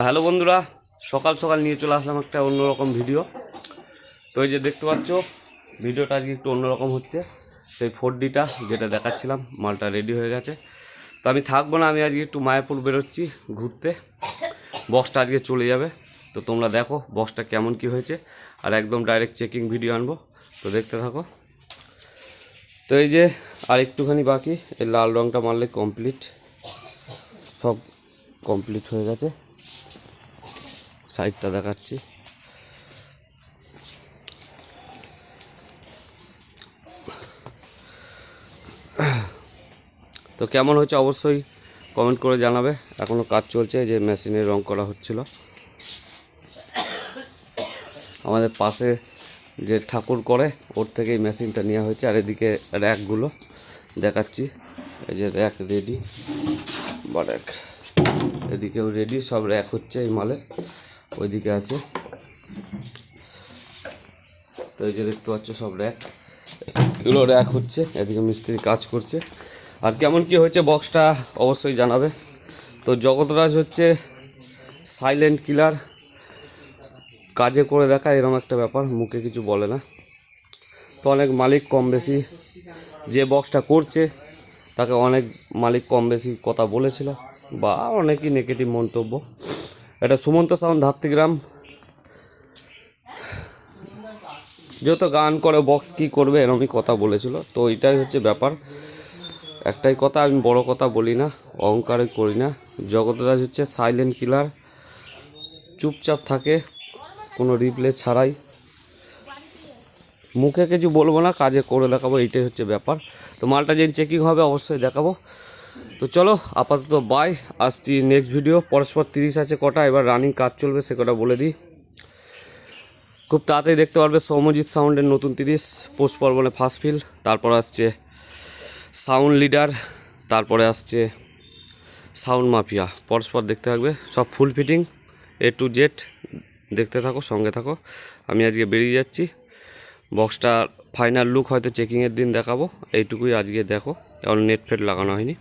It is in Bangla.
হ্যালো বন্ধুরা, সকাল সকাল নিয়ে চলে আসলাম একটা অন্যরকম ভিডিও। তো এই যে দেখতে পাচ্ছ, ভিডিওটা আজকে একটু অন্যরকম হচ্ছে। সেই 4Dটা যেটা দেখাচ্ছিলাম, মালটা রেডি হয়ে গেছে। তো আমি থাকবো না, আমি আজকে একটু মায়াপুর বেরোচ্ছি ঘুরতে। বক্সটা আজকে চলে যাবে। তো তোমরা দেখো বক্সটা কেমন কি হয়েছে, আর একদম ডাইরেক্ট চেকিং ভিডিও আনবো। তো দেখতে থাকো। তো এই যে আর একটুখানি বাকি, এই লাল রঙটা মারলে কমপ্লিট, সব কমপ্লিট হয়ে গেছে। সাইডটা দেখাচ্ছি। তো কেমন হয়েছে অবশ্যই কমেন্ট করে জানাবে। এখনও কাজ চলছে, যে মেশিনে রং করা হচ্ছিল। আমাদের পাশে যে ঠাকুর করে, ওর থেকেই মেশিনটা নেওয়া হয়েছে। আর এদিকে র্যাকগুলো দেখাচ্ছি। এই যে র্যাক রেডি, বা র্যাক এদিকেও রেডি, সব র্যাক হচ্ছে এই মালে। ওইদিকে আছে। তো এই যে দেখতে পাচ্ছ সব র্যাক, এগুলো র্যাক হচ্ছে। এদিকে মিস্ত্রি কাজ করছে। আর কেমন কি হয়েছে বক্সটা অবশ্যই জানাবে। তো জগৎরাজ হচ্ছে সাইলেন্ট কিলার, কাজে করে দেখা এরকম একটা ব্যাপার, মুখে কিছু বলে না। তো অনেক মালিক কম বেশি, যে বক্সটা করছে তাকে অনেক মালিক কম বেশি কথা বলেছিল, বা অনেকই নেগেটিভ মন্তব্য। এটা সুমন্ত সাউন্ড ধাত্রীগ্রাম, যেহেতু গান করে বক্স কী করবে এরকমই কথা বলেছিল। তো এটাই হচ্ছে ব্যাপার। একটাই কথা, আমি বড় কথা বলি না, অহংকারে করি না। জগৎরাজ হচ্ছে সাইলেন্ট কিলার, চুপচাপ থাকে, কোনো রিপ্লে ছাড়াই। মুখে কিছু বলবো না, কাজে করে দেখাবো, এইটাই হচ্ছে ব্যাপার। তো মালটা যেদিন চেকিং হবে অবশ্যই দেখাবো। তো চলো আপাতত বাই, আসছি নেক্সট ভিডিও। পরস্পর 30 আছে কটা, এবার রানিং কাজ চলবে, সে কটা বলে দিই। খুব তাড়াতাড়ি দেখতে পারবে সৌম্যজিৎ সাউন্ডের নতুন 30 পোস্ট পর্বনে ফার্স্ট ফিল। তারপর আসছে সাউন্ড লিডার, তারপরে আসছে সাউন্ড মাফিয়া। পরস্পর দেখতে থাকবে, সব ফুল ফিটিং A to Z। দেখতে থাকো, সঙ্গে থাকো। আমি আজকে বেরিয়ে যাচ্ছি। বক্সটার ফাইনাল লুক হয়তো চেকিংয়ের দিন দেখাবো। এইটুকুই আজকে দেখো, কারণ নেট ফেট লাগানো হয়নি।